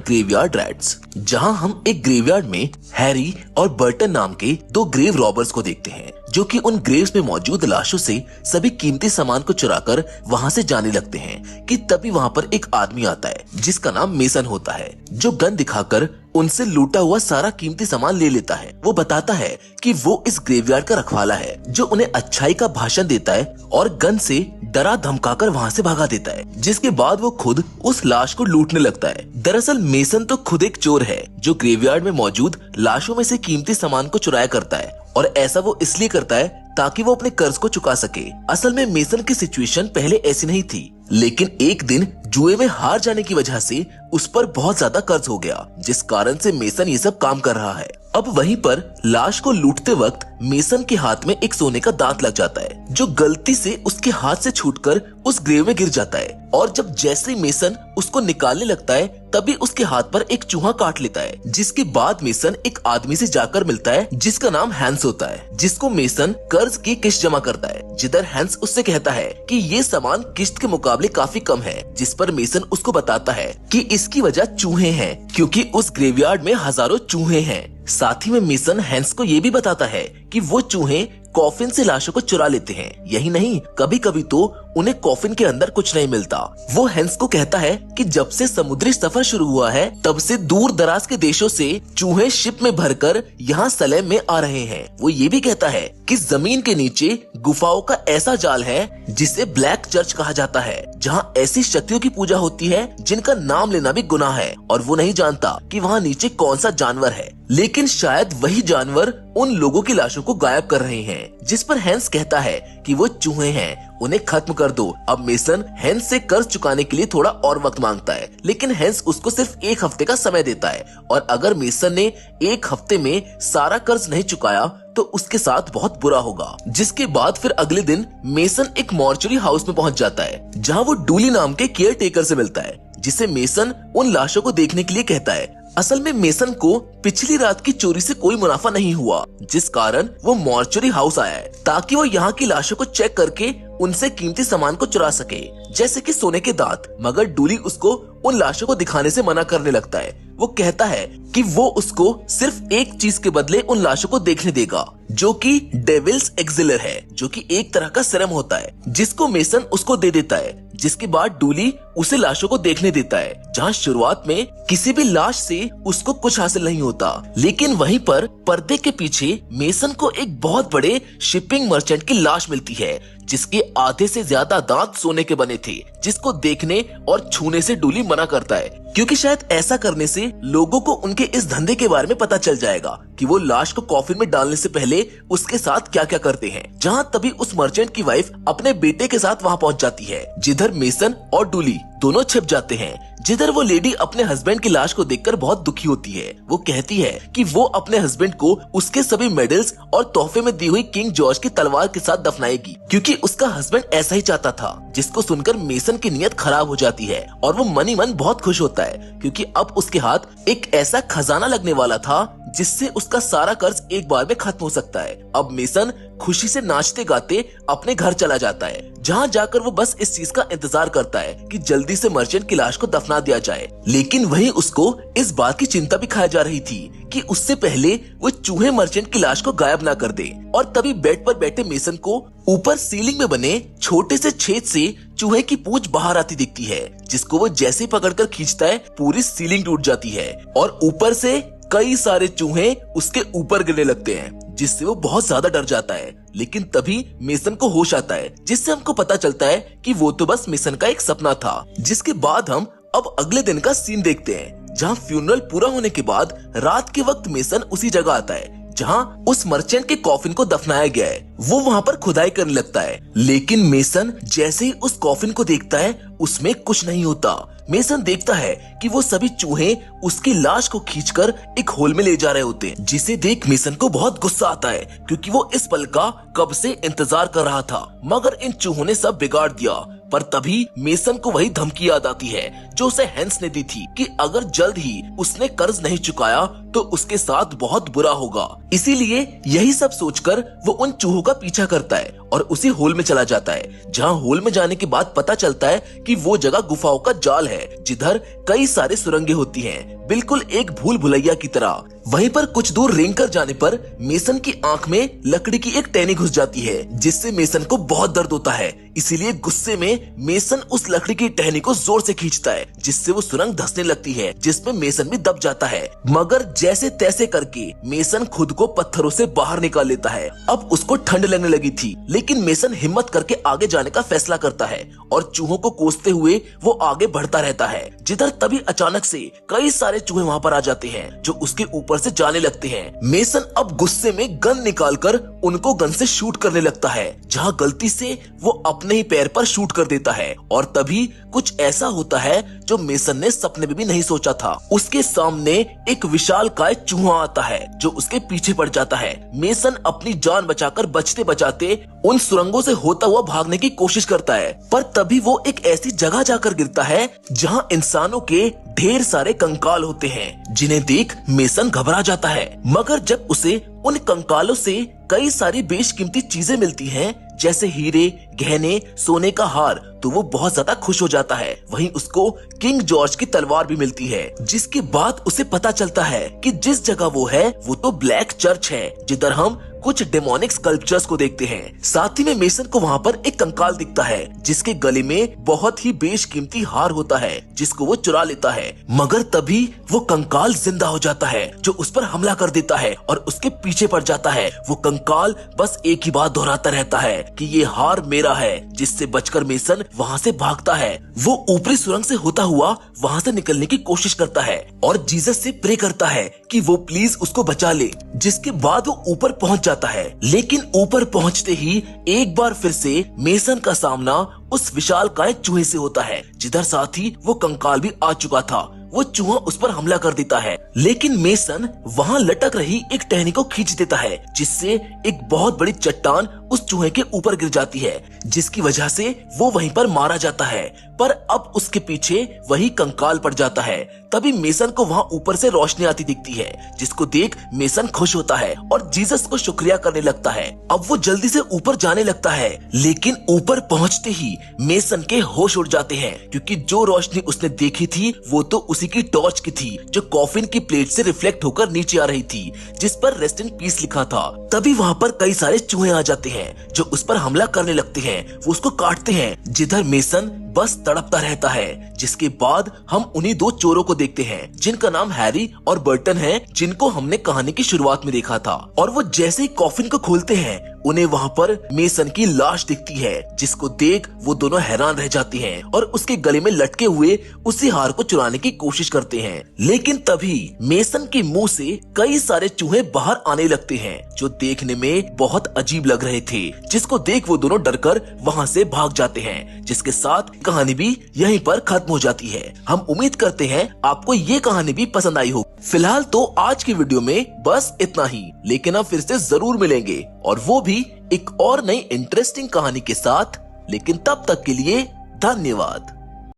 Graveyard rats, जहां हम एक ग्रेवयार्ड में हैरी और बर्टन नाम के दो ग्रेव रॉबर्स को देखते हैं, जो कि उन ग्रेव्स में मौजूद लाशों से सभी कीमती सामान को चुराकर वहां से जाने लगते हैं कि तभी वहां पर एक आदमी आता है जिसका नाम मेसन होता है, जो गन दिखाकर उनसे लूटा हुआ सारा कीमती सामान ले लेता है। वो बताता है कि वो इस ग्रेवयार्ड का रखवाला है, जो उन्हें अच्छाई का भाषण देता है और गन से डरा धमकाकर वहां से भगा देता है, जिसके बाद वो खुद उस लाश को लूटने लगता है। दरअसल मेसन तो खुद एक चोर है जो ग्रेवयार्ड में मौजूद लाशों में से कीमती सामान को चुराया करता है, और ऐसा वो इसलिए करता है ताकि वो अपने कर्ज को चुका सके। असल में मेसन की सिचुएशन पहले ऐसी नहीं थी, लेकिन एक दिन जुए में हार जाने की वजह से उस पर बहुत ज्यादा कर्ज हो गया, जिस कारण से मेसन ये सब काम कर रहा है। अब वहीं पर लाश को लूटते वक्त मेसन के हाथ में एक सोने का दांत लग जाता है, जो गलती से उसके हाथ से छूटकर उस ग्रेव में गिर जाता है। और जब जैसे ही मेसन उसको निकालने लगता है तभी उसके हाथ पर एक चूहा काट लेता है, जिसके बाद मेसन एक आदमी से जाकर मिलता है जिसका नाम हैंस होता है, जिसको मेसन कर्ज की किस्त जमा करता है। जिधर हैंस उससे कहता है कि ये सामान किस्त के मुकाबले काफी कम है, जिस पर मेसन उसको बताता है कि इसकी वजह चूहे हैं, क्योंकि उस ग्रेवयार्ड में हजारों चूहे हैं। साथ ही में मेसन हैंस को ये भी बताता है कि वो चूहे कॉफिन से लाशों को चुरा लेते हैं। यही नहीं, कभी कभी तो उन्हें कॉफिन के अंदर कुछ नहीं मिलता। वो हैंस को कहता है कि जब से समुद्री सफर शुरू हुआ है तब से दूर दराज के देशों से चूहे शिप में भरकर यहाँ सलेम में आ रहे हैं। वो ये भी कहता है कि जमीन के नीचे गुफाओं का ऐसा जाल है जिसे ब्लैक चर्च कहा जाता है, जहाँ ऐसी शक्तियों की पूजा होती है जिनका नाम लेना भी गुनाह है, और वो नहीं जानता कि वहाँ नीचे कौन सा जानवर है, लेकिन शायद वही जानवर उन लोगों की लाशों को गायब कर रहे हैं। जिस पर हैंस कहता है कि वो चूहे हैं, उन्हें खत्म कर दो। अब मेसन हैंस से कर्ज चुकाने के लिए थोड़ा और वक्त मांगता है, लेकिन हैंस उसको सिर्फ एक हफ्ते का समय देता है, और अगर मेसन ने एक हफ्ते में सारा कर्ज नहीं चुकाया तो उसके साथ बहुत बुरा होगा। जिसके बाद फिर अगले दिन मेसन एक मॉर्चरी हाउस में पहुंच जाता है, जहां वो डूली नाम के केयर टेकर से मिलता है, जिसे मेसन उन लाशों को देखने के लिए कहता है। असल में मेसन को पिछली रात की चोरी से कोई मुनाफा नहीं हुआ, जिस कारण वो मॉर्चरी हाउस आया है ताकि वो यहाँ की लाशों को चेक करके उनसे कीमती सामान को चुरा सके, जैसे कि सोने के दांत। मगर डूली उसको उन लाशों को दिखाने से मना करने लगता है। वो कहता है कि वो उसको सिर्फ एक चीज के बदले उन लाशों को देखने देगा, जो कि डेविल्स एक्सिलर है, जो कि एक तरह का सीरम होता है, जिसको मेसन उसको दे देता है। जिसके बाद डूली उसे लाशों को देखने देता है, जहाँ शुरुआत में किसी भी लाश से उसको कुछ हासिल नहीं होता, लेकिन वहीं पर पर्दे के पीछे मेसन को एक बहुत बड़े शिपिंग मर्चेंट की लाश मिलती है, जिसके आधे से ज्यादा दांत सोने के बने थे, जिसको देखने और छूने से डूली मना करता है, क्योंकि शायद ऐसा करने से लोगों को उनके इस धंधे के बारे में पता चल जाएगा कि वो लाश को कॉफिन में डालने से पहले उसके साथ क्या क्या करते हैं। जहाँ तभी उस मर्चेंट की वाइफ अपने बेटे के साथ वहाँ पहुँच जाती है, जिधर मेसन और डूली दोनों छिप जाते हैं। जिधर वो लेडी अपने हस्बैंड की लाश को देखकर बहुत दुखी होती है। वो कहती है कि वो अपने हस्बैंड को उसके सभी मेडल्स और तोहफे में दी हुई किंग जॉर्ज की तलवार के साथ दफनाएगी, क्योंकि उसका हस्बैंड ऐसा ही चाहता था। जिसको सुनकर मेसन की नीयत खराब हो जाती है और वो मन ही मन बहुत खुश होता है, क्योंकि अब उसके हाथ एक ऐसा खजाना लगने वाला था जिससे उसका सारा कर्ज एक बार में खत्म हो सकता है। अब मेसन खुशी से नाचते गाते अपने घर चला जाता है, जहाँ जाकर वो बस इस चीज का इंतजार करता है कि जल्दी से मर्चेंट की लाश को दफना दिया जाए। लेकिन वहीं उसको इस बात की चिंता भी खाई जा रही थी कि उससे पहले वो चूहे मर्चेंट की लाश को गायब ना कर दे। और तभी बेड पर बैठे मेसन को ऊपर सीलिंग में बने छोटे से छेद से चूहे की पूंछ बाहर आती दिखती है, जिसको वो जैसे ही पकड़कर खींचता है पूरी सीलिंग टूट जाती है और ऊपर से कई सारे चूहे उसके ऊपर गिरने लगते हैं, जिससे वो बहुत ज्यादा डर जाता है। लेकिन तभी मेसन को होश आता है, जिससे हमको पता चलता है कि वो तो बस मेसन का एक सपना था। जिसके बाद हम अब अगले दिन का सीन देखते हैं, जहाँ फ्यूनरल पूरा होने के बाद रात के वक्त मेसन उसी जगह आता है जहाँ उस मर्चेंट के कॉफिन को दफनाया गया है। वो वहाँ पर खुदाई करने लगता है, लेकिन मेसन जैसे ही उस कॉफिन को देखता है उसमें कुछ नहीं होता। मेसन देखता है कि वो सभी चूहे उसकी लाश को खींचकर एक होल में ले जा रहे होते हैं, जिसे देख मेसन को बहुत गुस्सा आता है, क्योंकि वो इस पल का कब से इंतजार कर रहा था। मगर इन चूहों ने सब बिगाड़ दिया। पर तभी मेसन को वही धमकी याद आती है जो उसे हैंस ने दी थी कि अगर जल्द ही उसने कर्ज नहीं चुकाया तो उसके साथ बहुत बुरा होगा। इसीलिए यही सब सोचकर वो उन चूहों का पीछा करता है और उसी होल में चला जाता है, जहाँ होल में जाने के बाद पता चलता है कि वो जगह गुफाओं का जाल है, जिधर कई सारे सुरंगें होती हैं। बिल्कुल एक भूल भुलैया की तरह। वहीं पर कुछ दूर रेंग कर जाने पर मेसन की आंख में लकड़ी की एक टहनी घुस जाती है, जिससे मेसन को बहुत दर्द होता है। इसीलिए गुस्से में मेसन उस लकड़ी की टहनी को जोर से खींचता है, जिससे वो सुरंग धंसने लगती है, जिसमें मेसन भी दब जाता है। मगर जैसे तैसे करके मेसन खुद को पत्थरों से बाहर निकाल लेता है। अब उसको ठंड लगने लगी थी, लेकिन मेसन हिम्मत करके आगे जाने का फैसला करता है और चूहों को कोसते हुए वो आगे बढ़ता रहता है। जिधर तभी अचानक से कई सारे चूहे वहाँ पर आ जाते हैं, जो उसके ऊपर से जाने लगते हैं। मेसन अब गुस्से में गन निकालकर उनको गन से शूट करने लगता है, जहाँ गलती से वो अपने ही पैर पर शूट कर देता है। और तभी कुछ ऐसा होता है जो मेसन ने सपने में भी नहीं सोचा था। उसके सामने एक विशालकाय चूहा आता है, जो उसके पीछे पड़ जाता है। मेसन अपनी जान बचाकर बचते बचाते उन सुरंगों से होता हुआ भागने की कोशिश करता है, पर तभी वो एक ऐसी जगह जाकर गिरता है जहाँ इंसानों के ढेर सारे कंकाल होते हैं, जिन्हें देख मेसन घबरा जाता है। मगर जब उसे उन कंकालों से कई सारी बेशकीमती चीजें मिलती हैं, जैसे हीरे, गहने, सोने का हार, तो वो बहुत ज्यादा खुश हो जाता है। वहीं उसको किंग जॉर्ज की तलवार भी मिलती है, जिसके बाद उसे पता चलता है कि जिस जगह वो है वो तो ब्लैक चर्च है, जिधर हम कुछ डेमोनिक स्कल्पचर्स को देखते हैं। साथ ही में मेसन को वहाँ पर एक कंकाल दिखता है, जिसके गले में बहुत ही बेशकीमती हार होता है, जिसको वो चुरा लेता है। मगर तभी वो कंकाल जिंदा हो जाता है, जो उस पर हमला कर देता है और उसके पीछे पड़ जाता है। वो कंकाल बस एक ही बात दोहराता रहता है कि ये हार मेरा है, जिससे बचकर मेसन वहाँ से भागता है। वो ऊपरी सुरंग से होता हुआ वहाँ से निकलने की कोशिश करता है और जीसस से प्रे करता है कि वो प्लीज उसको बचा ले। जिसके बाद वो ऊपर पहुँच जाता है, लेकिन ऊपर पहुंचते ही एक बार फिर से मेसन का सामना उस विशालकाय चूहे से होता है, जिधर साथ ही वो कंकाल भी आ चुका था। वो चूहा उस पर हमला कर देता है, लेकिन मेसन वहाँ लटक रही एक टहनी को खींच देता है, जिससे एक बहुत बड़ी चट्टान उस चूहे के ऊपर गिर जाती है, जिसकी वजह से वो वहीं पर मारा जाता है। पर अब उसके पीछे वही कंकाल पड़ जाता है। तभी मेसन को वहाँ ऊपर से रोशनी आती दिखती है, जिसको देख मेसन खुश होता है और जीसस को शुक्रिया करने लगता है। अब वो जल्दी से ऊपर जाने लगता है, लेकिन ऊपर पहुँचते ही मेसन के होश उड़ जाते हैं, क्योंकि जो रोशनी उसने देखी थी वो तो उसी की टॉर्च की थी, जो कॉफिन की प्लेट से रिफ्लेक्ट होकर नीचे आ रही थी, जिस पर रेस्ट इन पीस लिखा था। तभी वहाँ पर कई सारे चूहे आ जाते हैं, जो उस पर हमला करने लगते हैं। वो उसको काटते हैं, जिधर मेसन बस तड़पता रहता है। जिसके बाद हम उन्हीं दो चोरों को देखते हैं, जिनका नाम हैरी और बर्टन है, जिनको हमने कहानी की शुरुआत में देखा था। और वो जैसे ही कॉफिन को खोलते हैं, उन्हें वहाँ पर मेसन की लाश दिखती है, जिसको देख वो दोनों हैरान रह जाते हैं और उसके गले में लटके हुए उसी हार को चुराने की कोशिश करते हैं। लेकिन तभी मेसन के मुंह से कई सारे चूहे बाहर आने लगते हैं, जो देखने में बहुत अजीब लग रहे थे, जिसको देख वो दोनों डरकर वहाँ से भाग जाते हैं। जिसके साथ कहानी भी यहीं पर खत्म हो जाती है। हम उम्मीद करते हैं आपको ये कहानी भी पसंद आई हो। फिलहाल तो आज की वीडियो में बस इतना ही, लेकिन हम फिर से जरूर मिलेंगे, और वो भी एक और नई इंटरेस्टिंग कहानी के साथ। लेकिन तब तक के लिए धन्यवाद।